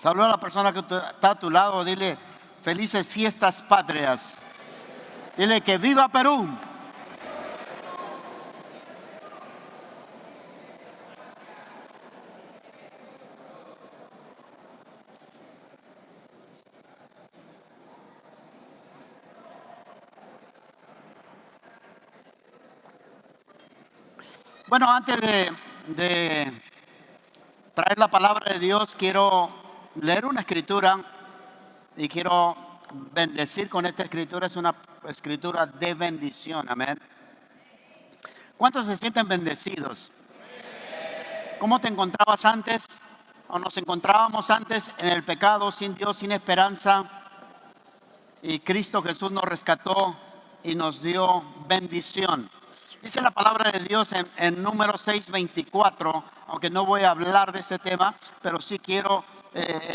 Saluda a la persona que está a tu lado, dile felices fiestas patrias. Dile que viva Perú. Bueno, antes de traer la palabra de Dios, quiero leer una escritura y quiero bendecir con esta escritura. Es una escritura de bendición, amén. ¿Cuántos se sienten bendecidos? ¿Cómo te encontrabas antes? ¿O nos encontrábamos antes en el pecado, sin Dios, sin esperanza? Y Cristo Jesús nos rescató y nos dio bendición. Dice la palabra de Dios en Números 6:24, aunque no voy a hablar de este tema, pero sí quiero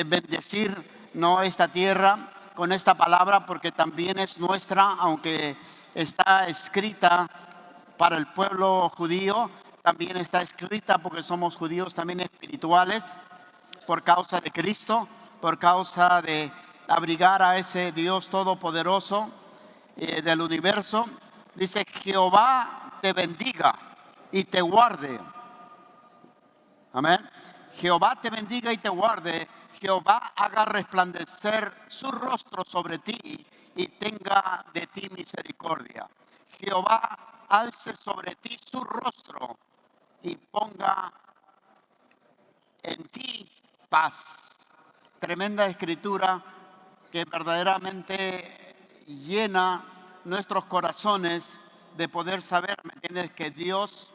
bendecir esta tierra con esta palabra, porque también es nuestra, aunque está escrita para el pueblo judío, también está escrita porque somos judíos también espirituales, por causa de Cristo, por causa de abrigar a ese Dios todopoderoso del universo. Dice: Jehová te bendiga y te guarde. Amén. Jehová te bendiga y te guarde. Jehová haga resplandecer su rostro sobre ti y tenga de ti misericordia. Jehová alce sobre ti su rostro y ponga en ti paz. Tremenda escritura que verdaderamente llena nuestros corazones de poder saber, ¿me entiendes?, que Dios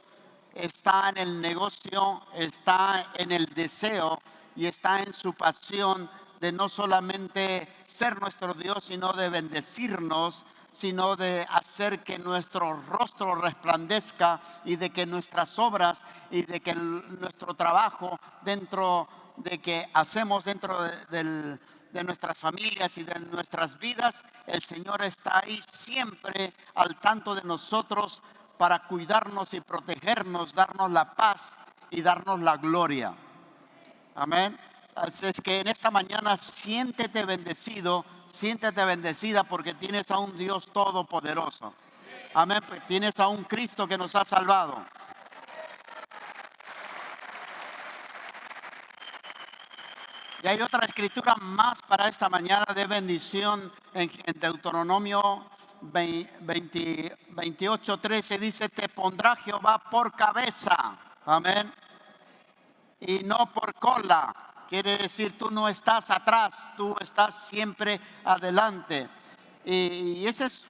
está en el negocio, está en el deseo y está en su pasión de no solamente ser nuestro Dios, sino de bendecirnos, sino de hacer que nuestro rostro resplandezca y de que nuestras obras y de que nuestro trabajo dentro de que hacemos dentro de nuestras familias y de nuestras vidas, el Señor está ahí siempre al tanto de nosotros para cuidarnos y protegernos, darnos la paz y darnos la gloria. Amén. Así es que en esta mañana siéntete bendecido, siéntete bendecida, porque tienes a un Dios todopoderoso. Amén. Tienes a un Cristo que nos ha salvado. Y hay otra escritura más para esta mañana de bendición en Deuteronomio 28:13. Dice: te pondrá Jehová por cabeza. Amén. Y no por cola. Quiere decir, tú no estás atrás, tú estás siempre adelante. Y esa es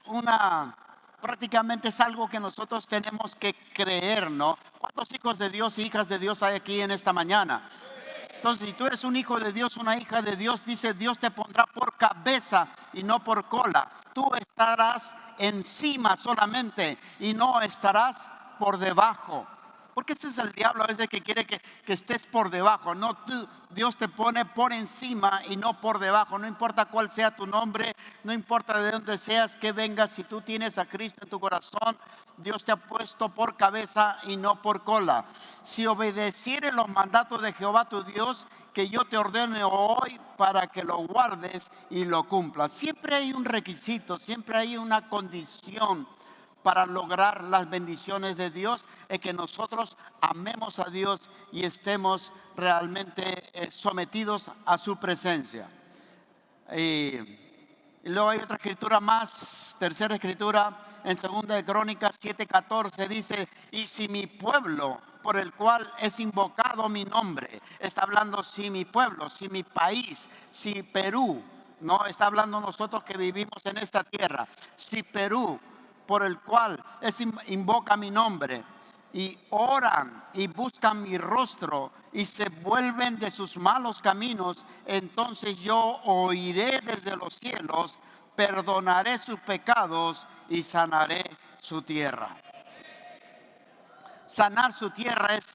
prácticamente es algo que nosotros tenemos que creer, ¿no? ¿Cuántos hijos de Dios y hijas de Dios hay aquí en esta mañana? Entonces, si tú eres un hijo de Dios, una hija de Dios, dice: Dios te pondrá por cabeza y no por cola. Tú estarás encima solamente y no estarás por debajo. Porque ese es el diablo a veces, que quiere que estés por debajo. No, Dios te pone por encima y no por debajo. No importa cuál sea tu nombre, no importa de dónde seas, que vengas. Si tú tienes a Cristo en tu corazón, Dios te ha puesto por cabeza y no por cola. Si obedecieres los mandatos de Jehová tu Dios, que yo te ordeno hoy, para que lo guardes y lo cumplas. Siempre hay un requisito, siempre hay una condición para lograr las bendiciones de Dios, es que nosotros amemos a Dios y estemos realmente sometidos a su presencia. Y luego hay otra escritura más, tercera escritura, en 2 de Crónicas 7:14, dice: y si mi pueblo, por el cual es invocado mi nombre, está hablando, si mi pueblo, si mi país, si Perú, no está hablando nosotros que vivimos en esta tierra, si Perú, por el cual invoca mi nombre, y oran y buscan mi rostro y se vuelven de sus malos caminos, entonces yo oiré desde los cielos, perdonaré sus pecados y sanaré su tierra. Sanar su tierra es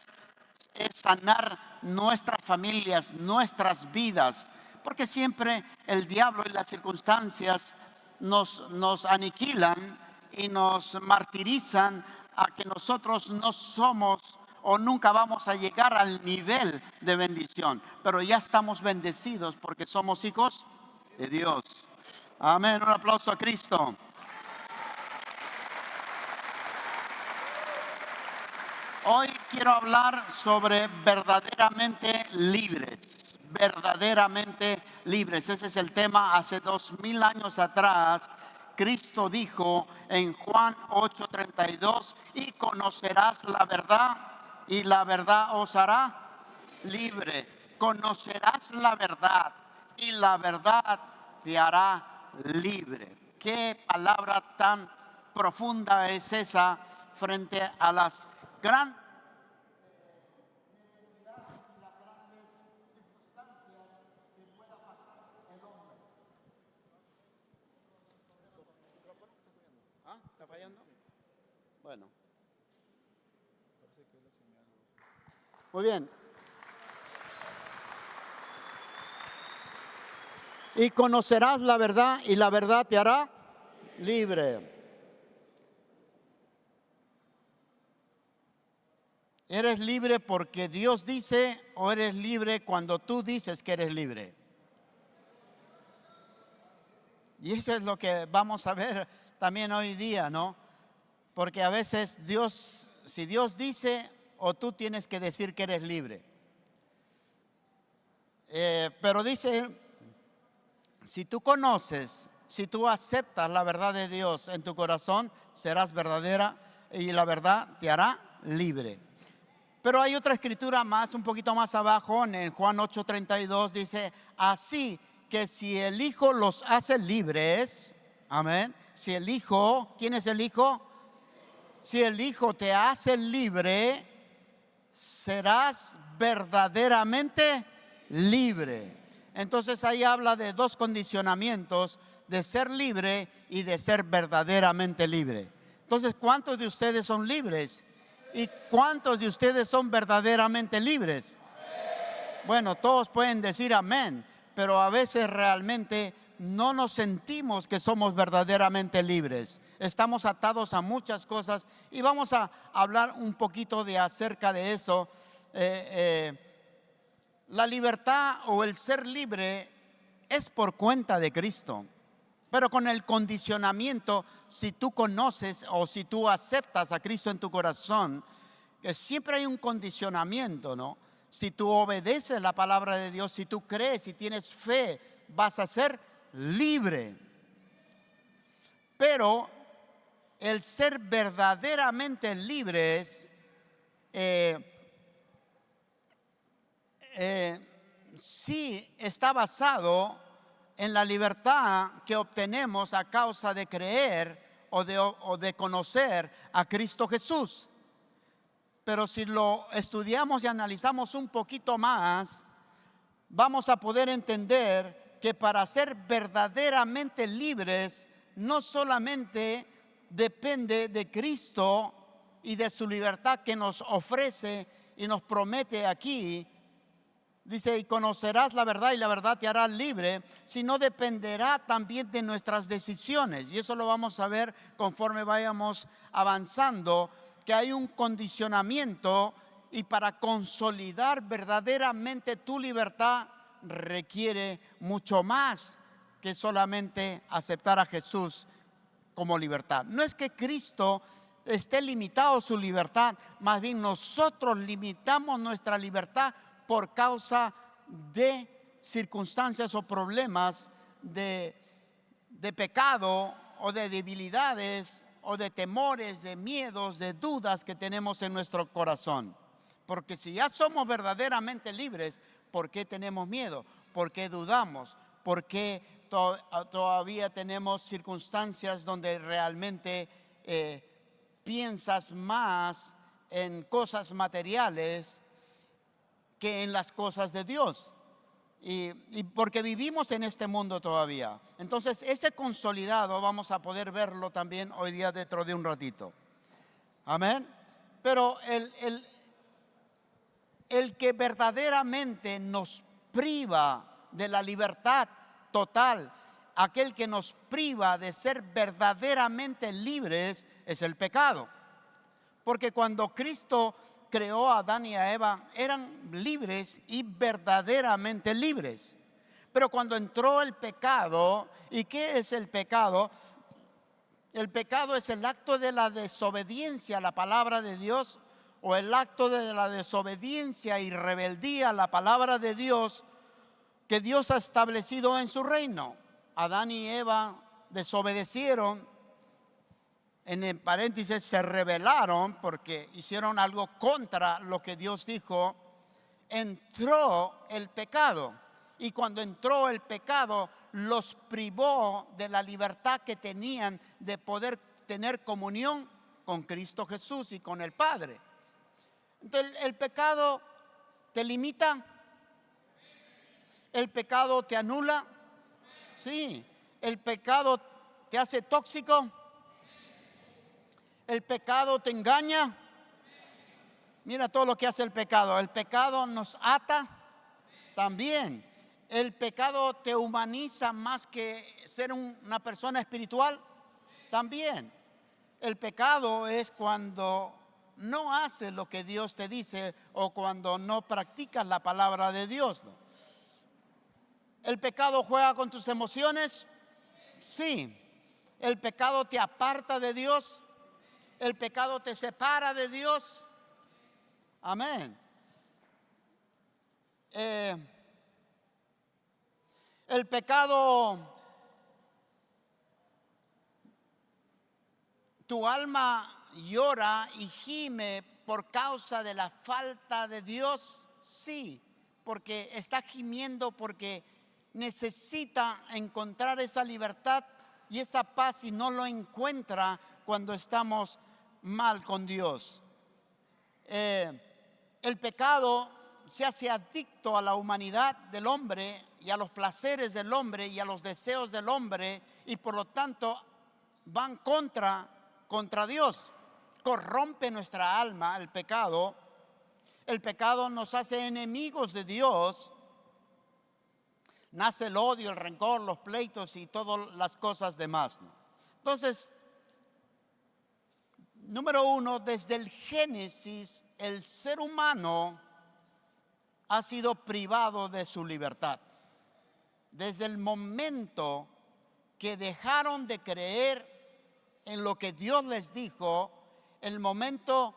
sanar nuestras familias, nuestras vidas, porque siempre el diablo y las circunstancias nos aniquilan y nos martirizan a que nosotros no somos o nunca vamos a llegar al nivel de bendición, pero ya estamos bendecidos porque somos hijos de Dios. Amén, un aplauso a Cristo. Hoy quiero hablar sobre verdaderamente libres, verdaderamente libres. Ese es el tema. Hace 2000 años atrás, Cristo dijo en Juan 8:32, y conocerás la verdad y la verdad os hará libre. Conocerás la verdad y la verdad te hará libre. Qué palabra tan profunda es esa frente a las grandes necesidades y las grandes circunstancias que pueda pasar el hombre. ¿Ah? ¿Está fallando? Bueno. Muy bien. Y conocerás la verdad y la verdad te hará libre. ¿Eres libre porque Dios dice o eres libre cuando tú dices que eres libre? Y eso es lo que vamos a ver también hoy día, ¿no? Porque a veces Dios, si Dios dice o tú tienes que decir que eres libre. Pero dice, si tú conoces, si tú aceptas la verdad de Dios en tu corazón, serás verdadera y la verdad te hará libre. Pero hay otra escritura más, un poquito más abajo, en Juan 8:32, dice, así que si el Hijo los hace libres, amén, si el Hijo, ¿quién es el Hijo? Si el Hijo te hace libre, serás verdaderamente libre. Entonces ahí habla de dos condicionamientos, de ser libre y de ser verdaderamente libre. Entonces, ¿cuántos de ustedes son libres? ¿Y cuántos de ustedes son verdaderamente libres? Bueno, todos pueden decir amén, pero a veces realmente no nos sentimos que somos verdaderamente libres. Estamos atados a muchas cosas y vamos a hablar un poquito de acerca de eso. La libertad o el ser libre es por cuenta de Cristo. Pero con el condicionamiento, si tú conoces o si tú aceptas a Cristo en tu corazón, que siempre hay un condicionamiento, ¿no? Si tú obedeces la palabra de Dios, si tú crees y tienes fe, vas a ser libre. Pero el ser verdaderamente libres sí está basado en la libertad que obtenemos a causa de creer o de conocer a Cristo Jesús. Pero si lo estudiamos y analizamos un poquito más, vamos a poder entender que para ser verdaderamente libres, no solamente depende de Cristo y de su libertad que nos ofrece y nos promete aquí. Dice, y conocerás la verdad y la verdad te hará libre, sino dependerá también de nuestras decisiones. Y eso lo vamos a ver conforme vayamos avanzando, que hay un condicionamiento y para consolidar verdaderamente tu libertad requiere mucho más que solamente aceptar a Jesús como libertad. No es que Cristo esté limitado su libertad, más bien nosotros limitamos nuestra libertad por causa de circunstancias o problemas de pecado o de debilidades o de temores, de miedos, de dudas que tenemos en nuestro corazón. Porque si ya somos verdaderamente libres, ¿por qué tenemos miedo? ¿Por qué dudamos? ¿Por qué todavía tenemos circunstancias donde realmente piensas más en cosas materiales que en las cosas de Dios? Y porque vivimos en este mundo todavía. Entonces ese consolidado vamos a poder verlo también hoy día dentro de un ratito. Amén. Pero el que verdaderamente nos priva de la libertad total, aquel que nos priva de ser verdaderamente libres, es el pecado. Porque cuando Cristo creó a Adán y a Eva, eran libres y verdaderamente libres. Pero cuando entró el pecado, ¿y qué es el pecado? El pecado es el acto de la desobediencia a la palabra de Dios, o el acto de la desobediencia y rebeldía a la palabra de Dios que Dios ha establecido en su reino. Adán y Eva desobedecieron, en el paréntesis se rebelaron porque hicieron algo contra lo que Dios dijo. Entró el pecado, y cuando entró el pecado los privó de la libertad que tenían de poder tener comunión con Cristo Jesús y con el Padre. Entonces, el pecado te limita, el pecado te anula, sí, el pecado te hace tóxico, el pecado te engaña. Mira todo lo que hace el pecado nos ata también. El pecado te humaniza más que ser una persona espiritual también. El pecado es cuando no haces lo que Dios te dice o cuando no practicas la palabra de Dios. ¿El pecado juega con tus emociones? Sí. ¿El pecado te aparta de Dios? ¿El pecado te separa de Dios? Amén. El pecado, tu alma llora y gime por causa de la falta de Dios. Sí, porque está gimiendo porque necesita encontrar esa libertad y esa paz y no lo encuentra cuando estamos mal con Dios. El pecado se hace adicto a la humanidad del hombre y a los placeres del hombre y a los deseos del hombre, y por lo tanto van contra Dios. Corrompe nuestra alma el pecado. El pecado nos hace enemigos de Dios. Nace el odio, el rencor, los pleitos y todas las cosas demás. Entonces, número uno, desde el Génesis, el ser humano ha sido privado de su libertad. Desde el momento que dejaron de creer en lo que Dios les dijo, el momento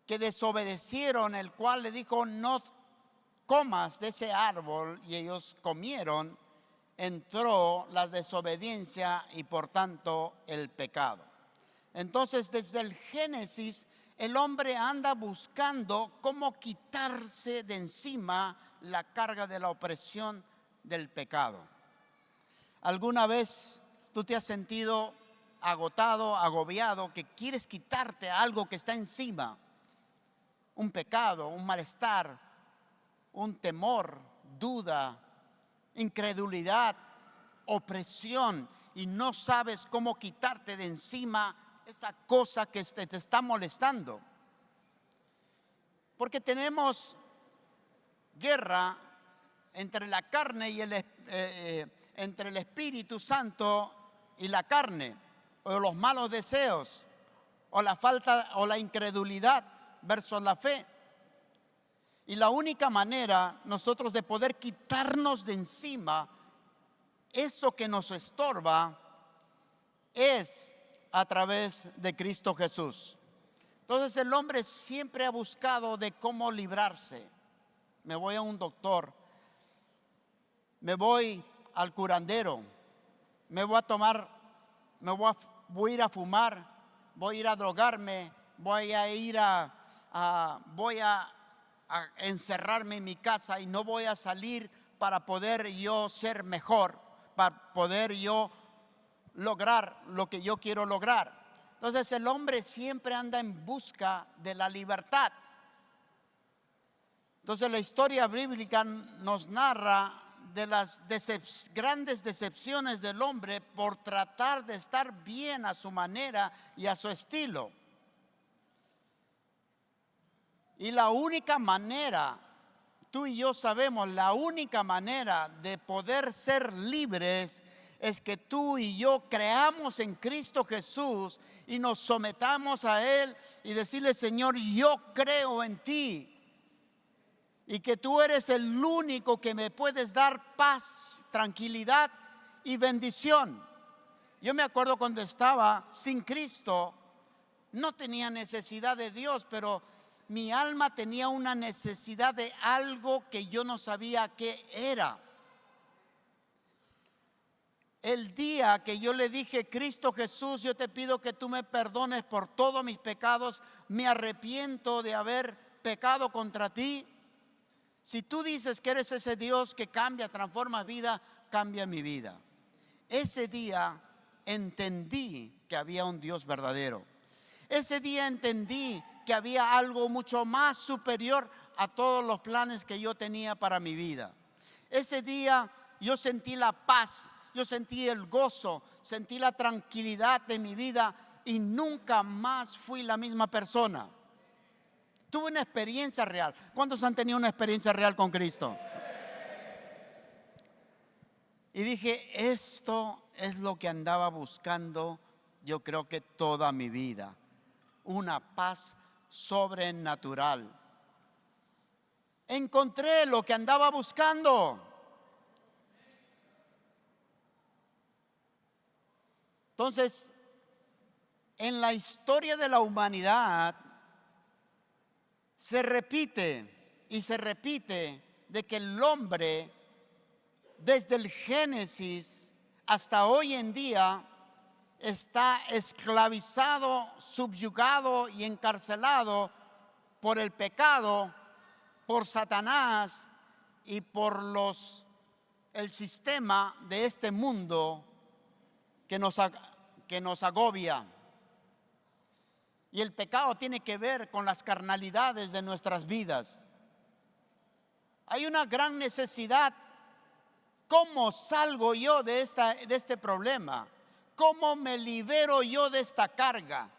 que desobedecieron, el cual le dijo no comas de ese árbol, y ellos comieron, entró la desobediencia y por tanto el pecado. Entonces, desde el Génesis, el hombre anda buscando cómo quitarse de encima la carga de la opresión del pecado. ¿Alguna vez tú te has sentido agotado, agobiado, que quieres quitarte algo que está encima? Un pecado, un malestar, un temor, duda, incredulidad, opresión, y no sabes cómo quitarte de encima esa cosa que te está molestando. Porque tenemos guerra entre la carne y entre el Espíritu Santo y la carne, o los malos deseos, o la falta o la incredulidad versus la fe. Y la única manera nosotros de poder quitarnos de encima eso que nos estorba es a través de Cristo Jesús. Entonces el hombre siempre ha buscado de cómo librarse. Me voy a un doctor, me voy al curandero, voy a ir a fumar, voy a ir a drogarme, voy a encerrarme en mi casa y no voy a salir para poder yo ser mejor, para poder yo lograr lo que yo quiero lograr. Entonces el hombre siempre anda en busca de la libertad. Entonces la historia bíblica nos narra de las grandes decepciones del hombre por tratar de estar bien a su manera y a su estilo. Y la única manera, tú y yo sabemos, la única manera de poder ser libres es que tú y yo creamos en Cristo Jesús y nos sometamos a Él y decirle: Señor, yo creo en ti y que tú eres el único que me puedes dar paz, tranquilidad y bendición. Yo me acuerdo cuando estaba sin Cristo, no tenía necesidad de Dios, pero mi alma tenía una necesidad de algo que yo no sabía qué era. El día que yo le dije: Cristo Jesús, yo te pido que tú me perdones por todos mis pecados, me arrepiento de haber pecado contra ti. Si tú dices que eres ese Dios que cambia, transforma vida, cambia mi vida. Ese día entendí que había un Dios verdadero. Ese día entendí que había algo mucho más superior a todos los planes que yo tenía para mi vida. Ese día yo sentí la paz, yo sentí el gozo, sentí la tranquilidad de mi vida y nunca más fui la misma persona. Tuve una experiencia real. ¿Cuántos han tenido una experiencia real con Cristo? Y dije: esto es lo que andaba buscando, yo creo que toda mi vida. Una paz sobrenatural. Encontré lo que andaba buscando. Entonces, en la historia de la humanidad se repite y se repite de que el hombre, desde el Génesis hasta hoy en día, está esclavizado, subyugado y encarcelado por el pecado, por Satanás y por el sistema de este mundo que nos agobia. Y el pecado tiene que ver con las carnalidades de nuestras vidas. Hay una gran necesidad. ¿Cómo salgo yo de este problema? ¿Cómo me libero yo de esta carga?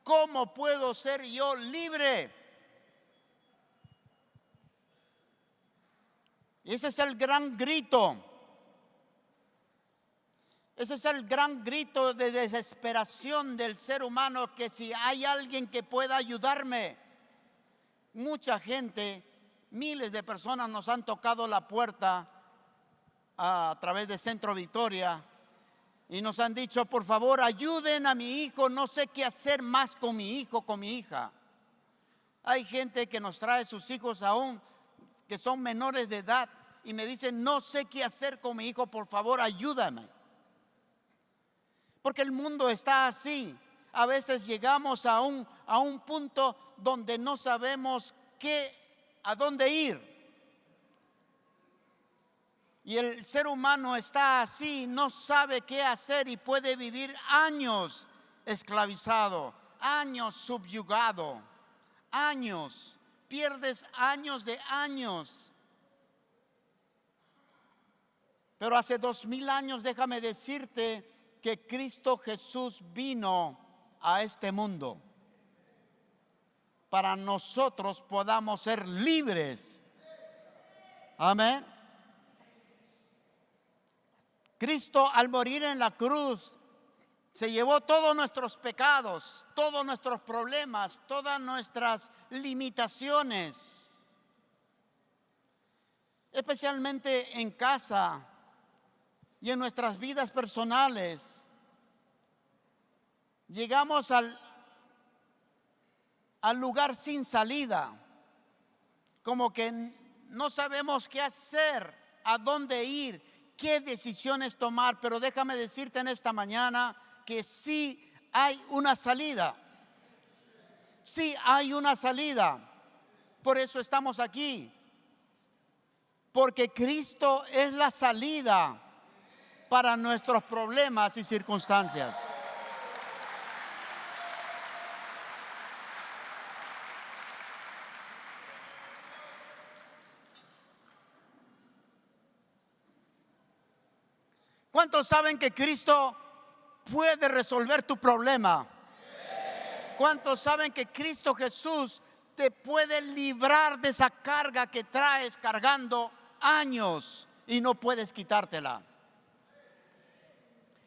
¿Cómo puedo ser yo libre? Ese es el gran grito. Ese es el gran grito de desesperación del ser humano, que si hay alguien que pueda ayudarme. Mucha gente, miles de personas nos han tocado la puerta a través de Centro Victoria y nos han dicho: por favor, ayuden a mi hijo, no sé qué hacer más con mi hijo, con mi hija. Hay gente que nos trae sus hijos aún, que son menores de edad, y me dicen: no sé qué hacer con mi hijo, por favor, ayúdame. Porque el mundo está así. A veces llegamos a un punto donde no sabemos a dónde ir. Y el ser humano está así, no sabe qué hacer y puede vivir años esclavizado, años subyugado, años, pierdes años de años. Pero hace 2000 años, déjame decirte que Cristo Jesús vino a este mundo para nosotros podamos ser libres. Amén. Cristo, al morir en la cruz, se llevó todos nuestros pecados, todos nuestros problemas, todas nuestras limitaciones. Especialmente en casa y en nuestras vidas personales. Llegamos al lugar sin salida, como que no sabemos qué hacer, a dónde ir, qué decisiones tomar. Pero déjame decirte en esta mañana que sí hay una salida. Sí hay una salida. Por eso estamos aquí. Porque Cristo es la salida para nuestros problemas y circunstancias. ¿Cuántos saben que Cristo puede resolver tu problema? ¿Cuántos saben que Cristo Jesús te puede librar de esa carga que traes cargando años y no puedes quitártela?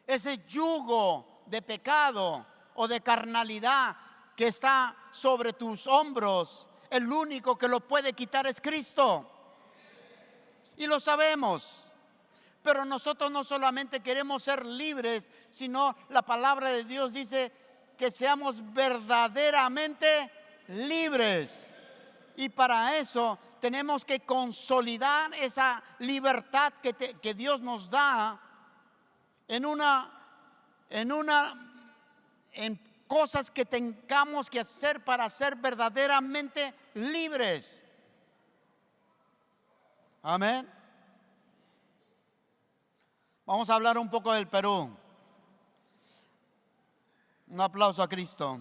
ese yugo de pecado o de carnalidad que está sobre tus hombros, el único que lo puede quitar es Cristo. Y lo sabemos. Pero nosotros no solamente queremos ser libres, sino la palabra de Dios dice que seamos verdaderamente libres. Y para eso tenemos que consolidar esa libertad que Dios nos da en cosas que tengamos que hacer para ser verdaderamente libres. Amén. Vamos a hablar un poco del Perú. Un aplauso a Cristo.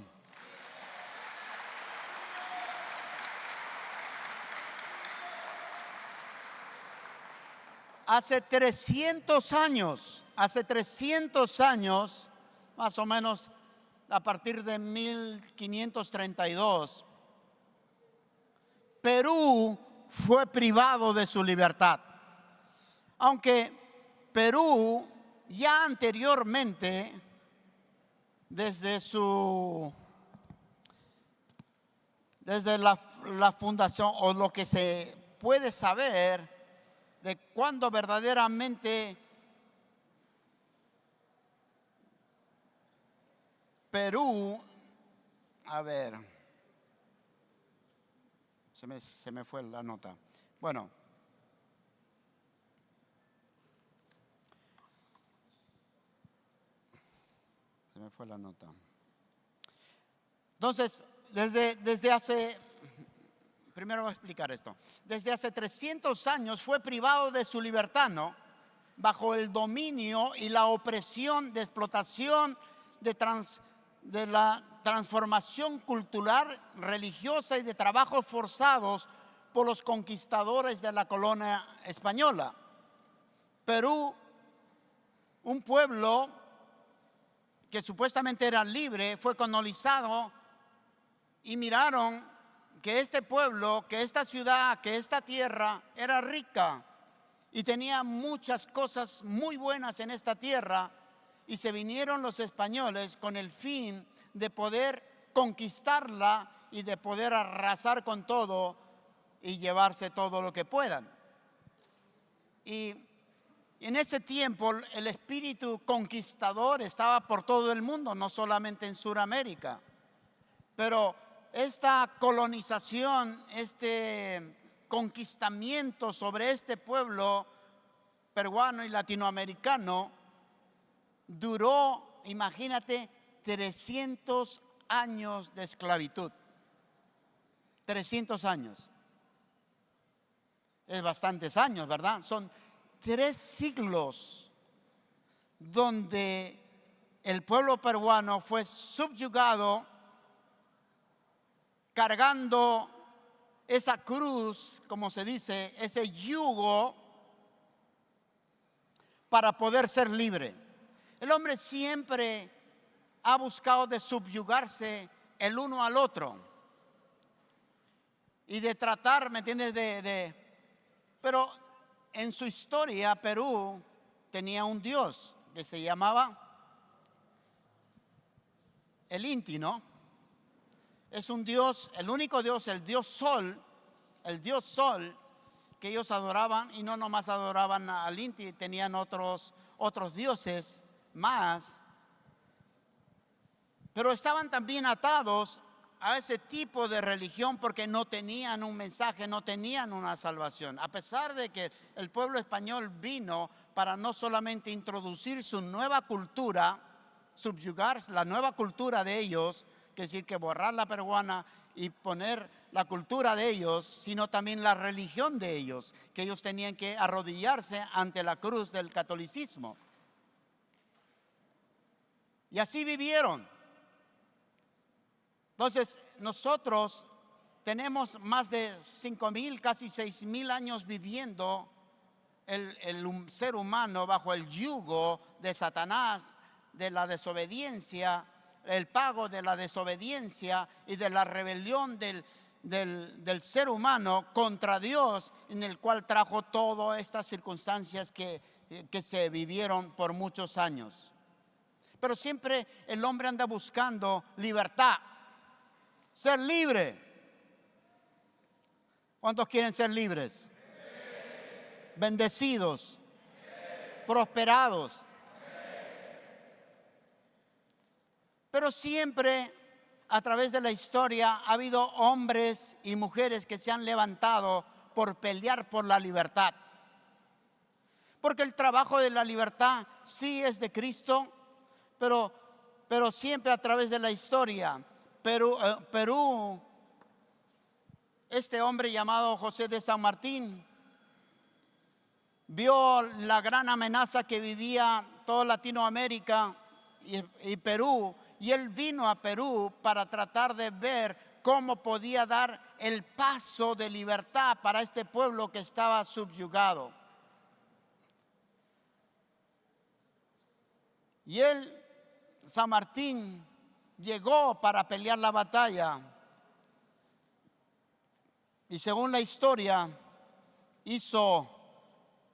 Hace 300 años, más o menos a partir de 1532, Perú fue privado de su libertad. Aunque Perú ya anteriormente, desde la fundación, o lo que se puede saber de cuándo verdaderamente Perú, a ver, se me fue la nota. Bueno, se me fue la nota. Entonces, primero voy a explicar esto. Desde hace 300 años fue privado de su libertad, ¿no? Bajo el dominio y la opresión de explotación de la transformación cultural, religiosa y de trabajos forzados por los conquistadores de la colonia española. Perú, un pueblo que supuestamente era libre, fue colonizado y miraron que este pueblo, que esta ciudad, que esta tierra era rica y tenía muchas cosas muy buenas en esta tierra, y se vinieron los españoles con el fin de poder conquistarla y de poder arrasar con todo y llevarse todo lo que puedan. Y en ese tiempo el espíritu conquistador estaba por todo el mundo, no solamente en Sudamérica. Pero esta colonización, este conquistamiento sobre este pueblo peruano y latinoamericano duró, imagínate, 300 años de esclavitud. 300 años. Es bastantes años, ¿verdad? Son 3 siglos donde el pueblo peruano fue subyugado, cargando esa cruz, como se dice, ese yugo, para poder ser libre. El hombre siempre ha buscado de subyugarse el uno al otro y de tratar, ¿me entiendes? Pero en su historia Perú tenía un dios que se llamaba el Inti, ¿no? Es un dios, el único dios, el dios Sol que ellos adoraban, y no nomás adoraban al Inti, tenían otros dioses más, pero estaban también atados a ese tipo de religión porque no tenían un mensaje, no tenían una salvación. A pesar de que el pueblo español vino para no solamente introducir su nueva cultura, subyugar la nueva cultura de ellos, que es decir, que borrar la peruana y poner la cultura de ellos, sino también la religión de ellos, que ellos tenían que arrodillarse ante la cruz del catolicismo. Y así vivieron. Entonces, nosotros tenemos más de 5,000, casi 6,000 años viviendo el ser humano bajo el yugo de Satanás, de la desobediencia, el pago de la desobediencia y de la rebelión del ser humano contra Dios, en el cual trajo todas estas circunstancias que se vivieron por muchos años. Pero siempre el hombre anda buscando libertad, ser libre. ¿Cuántos quieren ser libres? Bendecidos, prosperados. Pero siempre a través de la historia ha habido hombres y mujeres que se han levantado por pelear por la libertad. Porque el trabajo de la libertad sí es de Cristo, pero siempre a través de la historia. Perú, este hombre llamado José de San Martín, vio la gran amenaza que vivía toda Latinoamérica y Perú, y él vino a Perú para tratar de ver cómo podía dar el paso de libertad para este pueblo que estaba subyugado. Y él, San Martín, llegó para pelear la batalla. Y según la historia, hizo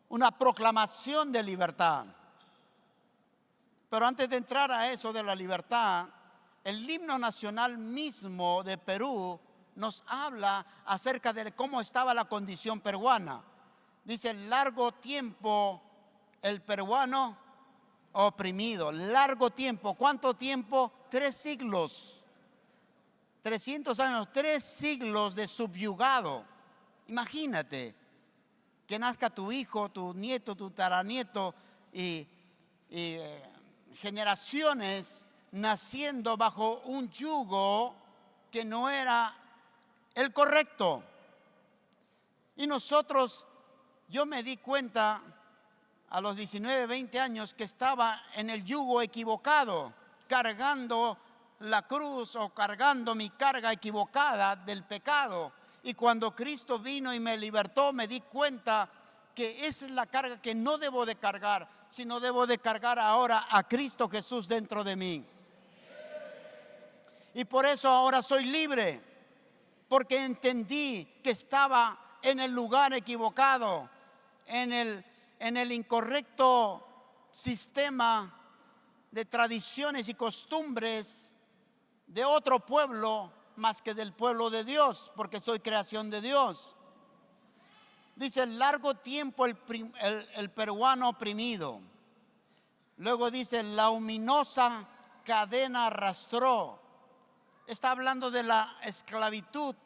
una proclamación de libertad. Pero antes de entrar a eso de la libertad, el himno nacional mismo de Perú nos habla acerca de cómo estaba la condición peruana. Dice: largo tiempo el peruano oprimido. Largo tiempo. ¿Cuánto tiempo? 3 siglos. 300 años, 3 siglos de subyugado. Imagínate que nazca tu hijo, tu nieto, tu taranieto y generaciones naciendo bajo un yugo que no era el correcto. Y nosotros, yo me di cuenta a los 19, 20 años que estaba en el yugo equivocado, cargando la cruz o cargando mi carga equivocada del pecado. Y cuando Cristo vino y me libertó, me di cuenta que esa es la carga que no debo de cargar, sino debo de cargar ahora a Cristo Jesús dentro de mí. Y por eso ahora soy libre, porque entendí que estaba en el lugar equivocado, en el incorrecto sistema de tradiciones y costumbres de otro pueblo más que del pueblo de Dios, porque soy creación de Dios. Dice: largo tiempo el peruano oprimido. Luego dice: la ominosa cadena arrastró. Está hablando de la esclavitud,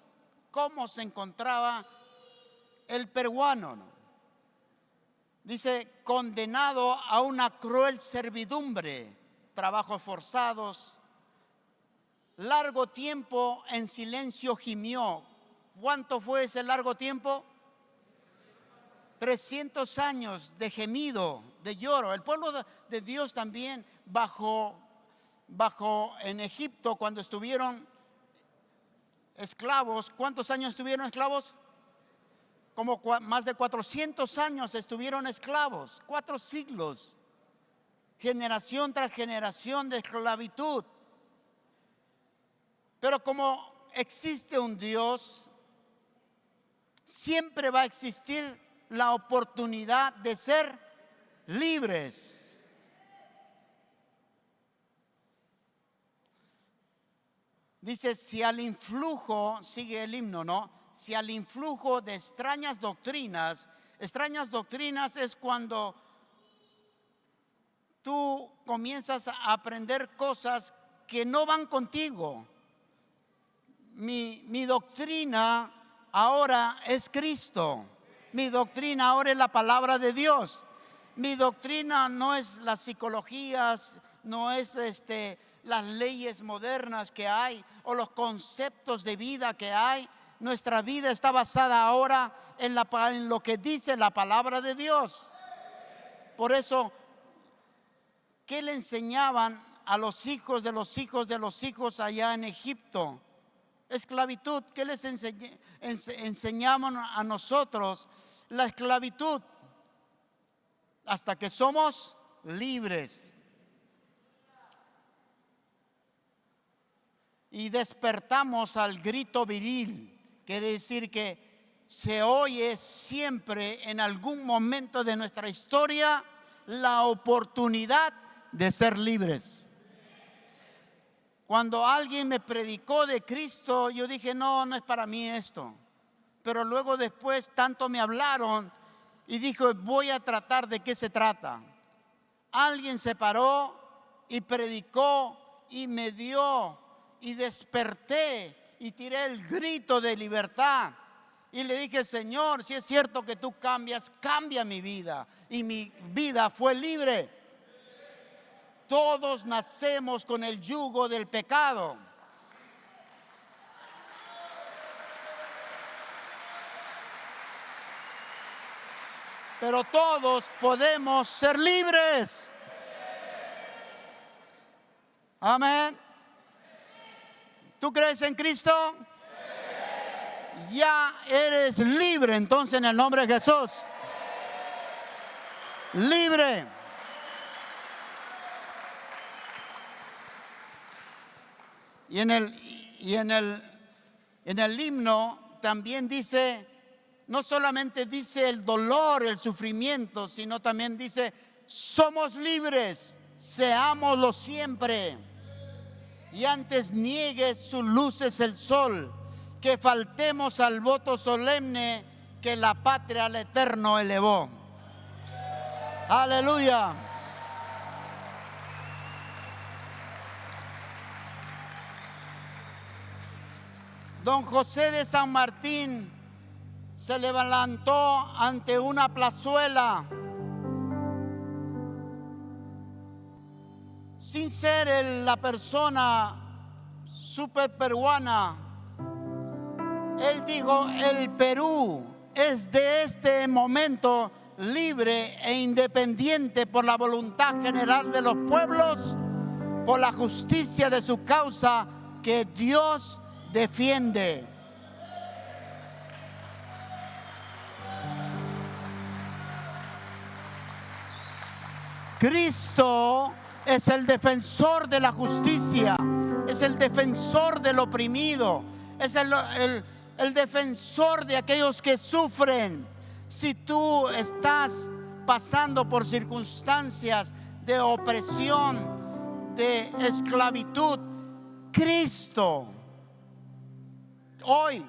cómo se encontraba el peruano, ¿no? Dice: condenado a una cruel servidumbre, trabajos forzados. Largo tiempo en silencio gimió. ¿Cuánto fue ese largo tiempo? 300 años de gemido, de lloro. El pueblo de Dios también bajo en Egipto, cuando estuvieron esclavos. ¿Cuántos años estuvieron esclavos? Como más de 400 años estuvieron esclavos, 4 siglos, generación tras generación de esclavitud. Pero como existe un Dios, siempre va a existir la oportunidad de ser libres. Dice: si al influjo, sigue el himno, ¿no? Si al influjo de extrañas doctrinas es cuando tú comienzas a aprender cosas que no van contigo. Mi doctrina ahora es Cristo. Mi doctrina ahora es la palabra de Dios. Mi doctrina no es las psicologías, no es las leyes modernas que hay o los conceptos de vida que hay. Nuestra vida está basada ahora en lo que dice la palabra de Dios. Por eso, ¿qué le enseñaban a los hijos de los hijos de los hijos allá en Egipto? Esclavitud. ¿Qué les enseñamos a nosotros? La esclavitud, hasta que somos libres y despertamos al grito viril. Quiere decir que se oye siempre en algún momento de nuestra historia la oportunidad de ser libres. Cuando alguien me predicó de Cristo, yo dije, no, no es para mí esto. Pero luego después tanto me hablaron y dijo, voy a tratar de qué se trata. Alguien se paró y predicó y me dio y desperté y tiré el grito de libertad. Y le dije, Señor, si es cierto que tú cambias, cambia mi vida. Y mi vida fue libre. Todos nacemos con el yugo del pecado. Pero todos podemos ser libres. Amén. ¿Tú crees en Cristo? Ya eres libre entonces en el nombre de Jesús. Libre. Y en el himno también dice, no solamente dice el dolor, el sufrimiento, sino también dice, somos libres, seámoslo siempre. Y antes niegue sus luces el sol, que faltemos al voto solemne que la patria al eterno elevó. Aleluya. Don José de San Martín se levantó ante una plazuela sin ser la persona super peruana. Él dijo, el Perú es de este momento libre e independiente por la voluntad general de los pueblos, por la justicia de su causa que Dios defiende. Cristo es el defensor de la justicia, es el defensor del oprimido, es el defensor de aquellos que sufren. Si tú estás pasando por circunstancias de opresión, de esclavitud, Cristo, hoy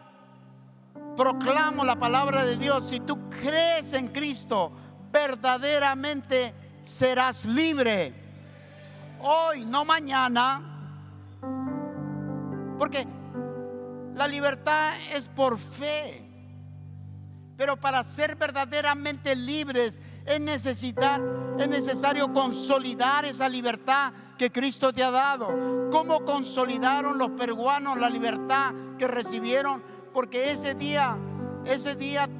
proclamo la palabra de Dios. Si tú crees en Cristo, verdaderamente serás libre. Hoy, no mañana, porque la libertad es por fe. Pero para ser verdaderamente libres es necesario consolidar esa libertad que Cristo te ha dado. ¿Cómo consolidaron los peruanos la libertad que recibieron? Porque ese día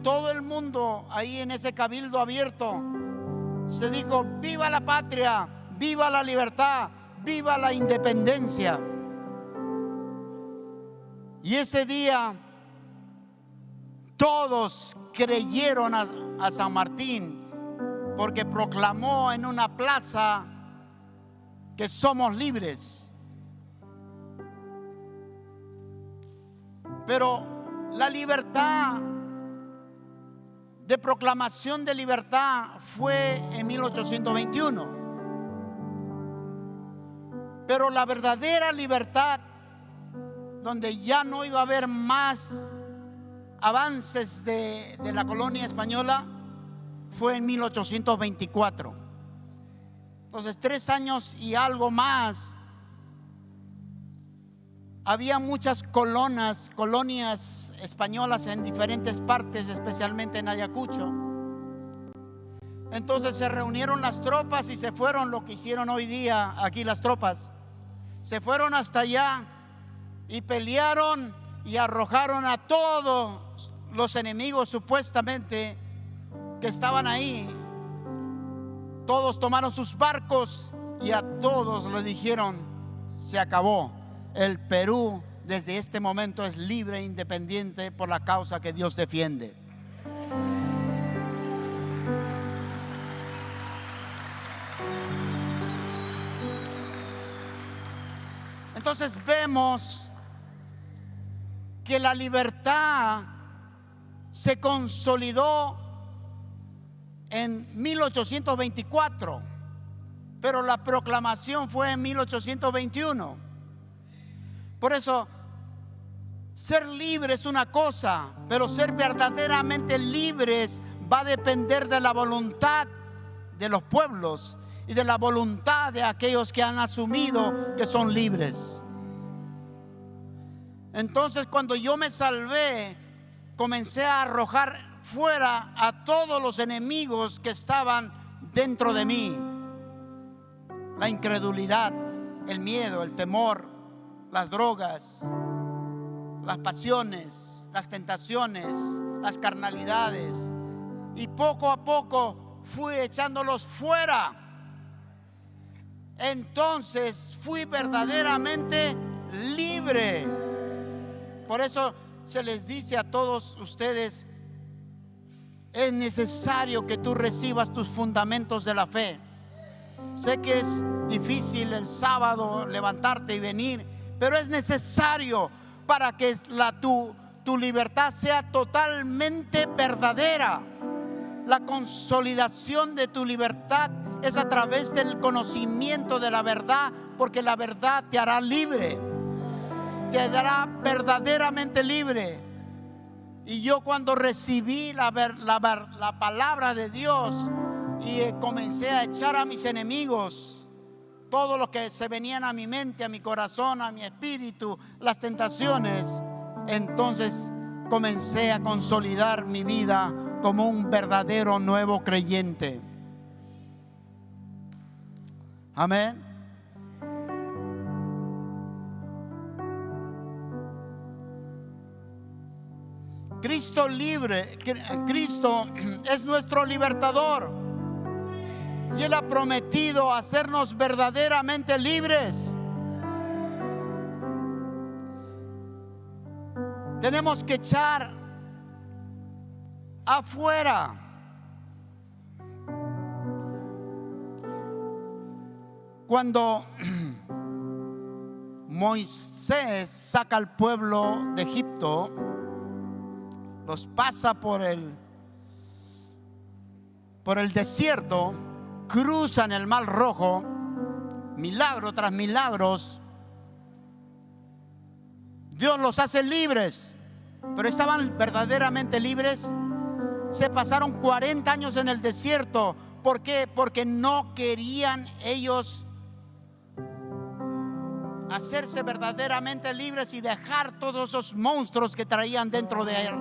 todo el mundo ahí en ese cabildo abierto se dijo, viva la patria, viva la libertad, viva la independencia. Y ese día todos creyeron a San Martín, porque proclamó en una plaza que somos libres. Pero la libertad, de proclamación de libertad, fue en 1821. Pero la verdadera libertad, donde ya no iba a haber más avances de la colonia española, fue en 1824. Entonces 3 años y algo más. Había muchas colonias españolas en diferentes partes, especialmente en Ayacucho. Entonces se reunieron las tropas y se fueron, lo que hicieron hoy día aquí las tropas. Se fueron hasta allá y pelearon y arrojaron a todos los enemigos supuestamente que estaban ahí. Todos tomaron sus barcos y a todos les dijeron, se acabó. El Perú desde este momento es libre e independiente por la causa que Dios defiende. Entonces vemos que la libertad se consolidó en 1824, pero la proclamación fue en 1821. Por eso, ser libre es una cosa, pero ser verdaderamente libres va a depender de la voluntad de los pueblos y de la voluntad de aquellos que han asumido que son libres. Entonces, cuando yo me salvé, comencé a arrojar fuera a todos los enemigos que estaban dentro de mí. La incredulidad, el miedo, el temor, las drogas, las pasiones, las tentaciones, las carnalidades. Y poco a poco fui echándolos fuera. Entonces fui verdaderamente libre. Por eso se les dice a todos ustedes: es necesario que tú recibas tus fundamentos de la fe. Sé que es difícil el sábado levantarte y venir, pero es necesario para que tu libertad sea totalmente verdadera. La consolidación de tu libertad es a través del conocimiento de la verdad, porque la verdad te hará libre, te hará verdaderamente libre. Y yo, cuando recibí la palabra de Dios y comencé a echar a mis enemigos, todo lo que se venían a mi mente, a mi corazón, a mi espíritu, las tentaciones, entonces comencé a consolidar mi vida como un verdadero nuevo creyente. Amén. Cristo es nuestro libertador, y Él ha prometido hacernos verdaderamente libres. Tenemos que echar afuera cuando Moisés saca al pueblo de Egipto, los pasa por el desierto, cruzan el Mar Rojo, milagro tras milagros. Dios los hace libres, pero estaban verdaderamente libres. Se pasaron 40 años en el desierto. ¿Por qué? Porque no querían ellos hacerse verdaderamente libres y dejar todos esos monstruos que traían dentro de él.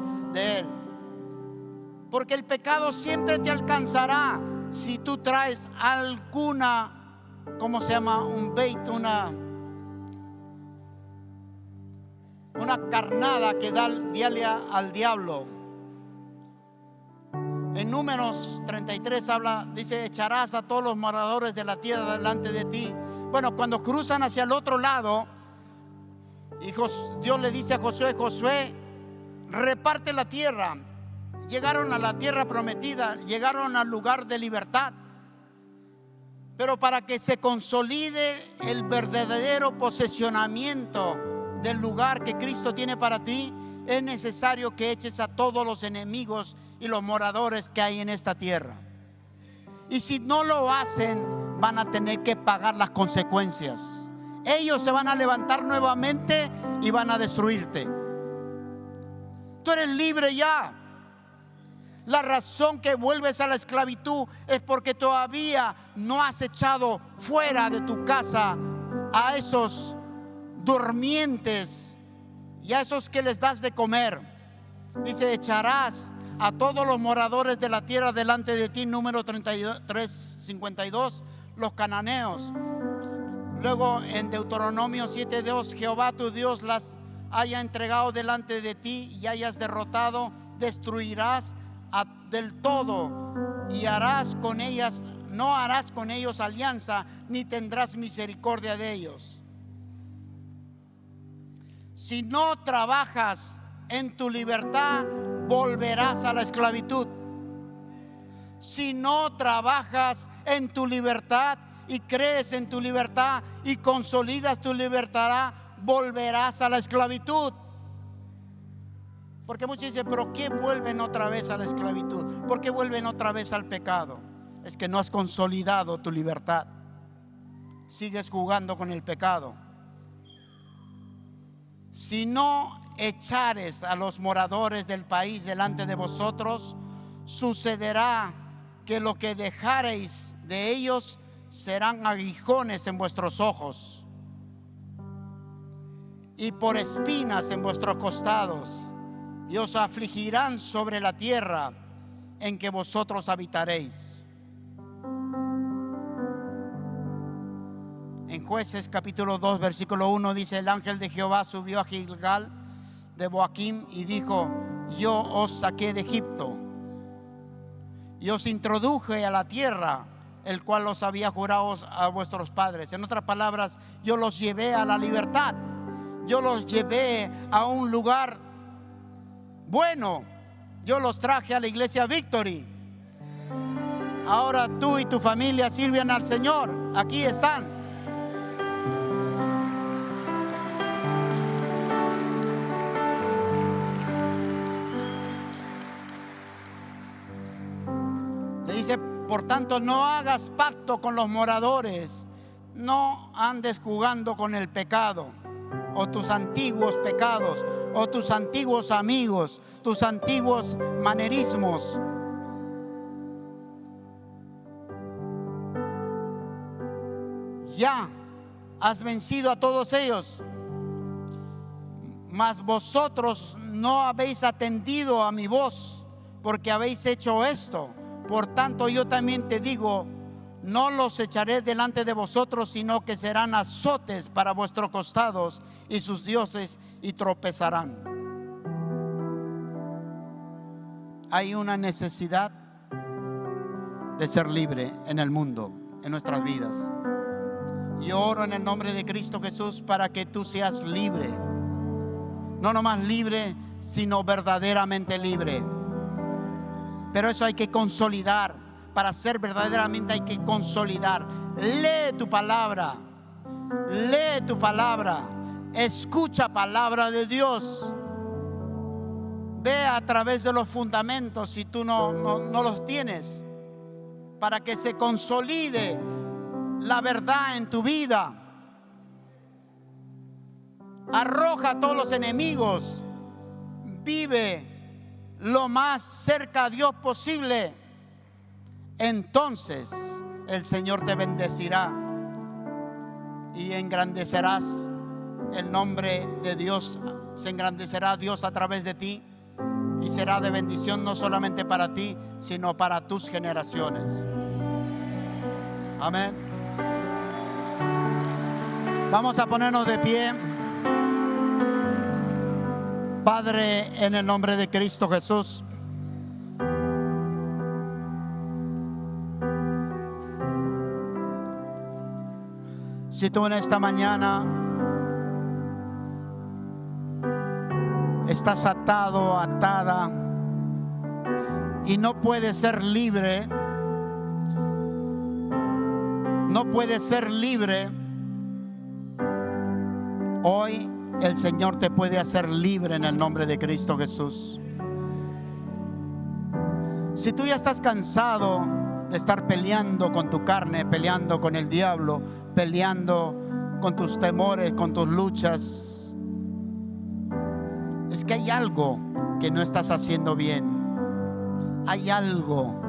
Porque el pecado siempre te alcanzará si tú traes alguna, ¿cómo se llama? Un bait, una carnada que dale al diablo. En Números 33 dice: echarás a todos los moradores de la tierra delante de ti. Bueno, cuando cruzan hacia el otro lado, Dios le dice a Josué, reparte la tierra. Llegaron a la tierra prometida, llegaron al lugar de libertad. Pero para que se consolide el verdadero posesionamiento del lugar que Cristo tiene para ti, es necesario que eches a todos los enemigos y los moradores que hay en esta tierra. Y si no lo hacen, van a tener que pagar las consecuencias. Ellos se van a levantar nuevamente y van a destruirte. Tú eres libre ya. La razón que vuelves a la esclavitud es porque todavía no has echado fuera de tu casa a esos durmientes y a esos que les das de comer. Dice: echarás a todos los moradores de la tierra delante de ti. Número 33:52, los cananeos. Luego en Deuteronomio 7:2, Jehová tu Dios las haya entregado delante de ti y hayas derrotado, destruirás del todo y no harás con ellos alianza, ni tendrás misericordia de ellos. Si no trabajas en tu libertad, volverás a la esclavitud. Si no trabajas en tu libertad y crees en tu libertad y consolidas tu libertad, volverás a la esclavitud. Porque muchos dicen: ¿pero qué vuelven otra vez a la esclavitud? ¿Por qué vuelven otra vez al pecado? Es que no has consolidado tu libertad. Sigues jugando con el pecado. si no echares a los moradores del país delante de vosotros, sucederá que lo que dejareis de ellos serán aguijones en vuestros ojos y por espinas en vuestros costados, y os afligirán sobre la tierra en que vosotros habitaréis. En Jueces capítulo 2 versículo 1 dice: el ángel de Jehová subió a Gilgal de Boaquim y dijo: yo os saqué de Egipto y os introduje a la tierra el cual os había jurado a vuestros padres. En otras palabras, yo los llevé a la libertad. Yo los llevé a un lugar bueno. Yo los traje a la iglesia Victory. Ahora tú y tu familia sirven al Señor. Aquí están. Le dice: por tanto, no hagas pacto con los moradores, no andes jugando con el pecado, o tus antiguos pecados, o tus antiguos amigos, tus antiguos manerismos. Ya has vencido a todos ellos, mas vosotros no habéis atendido a mi voz, porque habéis hecho esto. Por tanto, yo también te digo: no los echaré delante de vosotros, sino que serán azotes para vuestros costados y sus dioses, y tropezarán. Hay una necesidad de ser libre en el mundo, en nuestras vidas. Y oro en el nombre de Cristo Jesús para que tú seas libre. No nomás libre, sino verdaderamente libre. Pero eso hay que consolidar. Para ser verdaderamente hay que consolidar. Lee tu palabra. Lee tu palabra. Escucha palabra de Dios. Ve a través de los fundamentos si tú no los tienes, para que se consolide la verdad en tu vida. Arroja a todos los enemigos. Vive lo más cerca a Dios posible. Entonces el Señor te bendecirá y engrandecerás el nombre de Dios. Se engrandecerá Dios a través de ti y será de bendición no solamente para ti, sino para tus generaciones. Amén. Vamos a ponernos de pie. Padre, en el nombre de Cristo Jesús, si tú en esta mañana estás atado, atada, y no puedes ser libre, no puedes ser libre, hoy el Señor te puede hacer libre en el nombre de Cristo Jesús. Si tú ya estás cansado de estar peleando con tu carne, peleando con el diablo, peleando con tus temores, con tus luchas, es que hay algo que no estás haciendo bien. Hay algo.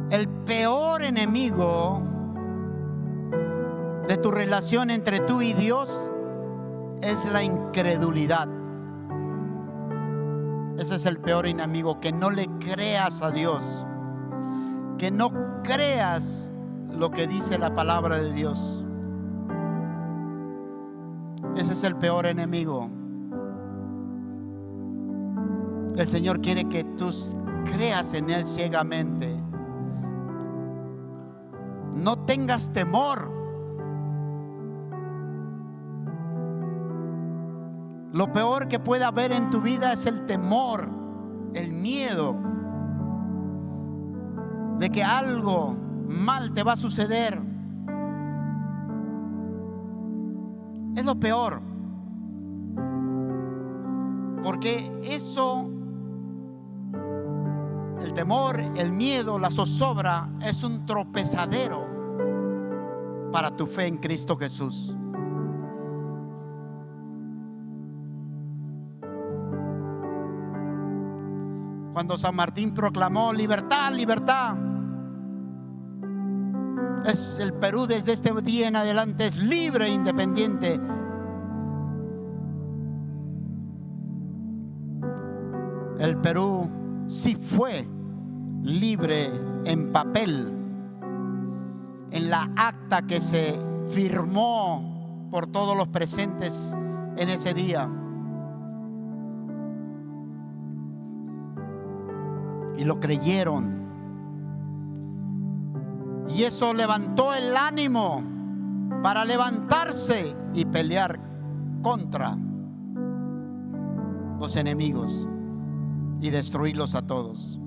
El peor enemigo de tu relación entre tú y Dios es la incredulidad. Ese es el peor enemigo, que no le creas a Dios, que no creas lo que dice la palabra de Dios. Ese es el peor enemigo. El Señor quiere que tú creas en Él ciegamente. No tengas temor. Lo peor que puede haber en tu vida es el temor, el miedo de que algo mal te va a suceder. Es lo peor, porque eso, el temor, el miedo, la zozobra, es un tropezadero. para tu fe en Cristo Jesús. Cuando San Martín proclamó libertad, libertad, el Perú desde este día en adelante es libre e independiente. El Perú sí fue libre en papel, en la acta que se firmó por todos los presentes en ese día. Y lo creyeron. Y eso levantó el ánimo para levantarse y pelear contra los enemigos y destruirlos a todos.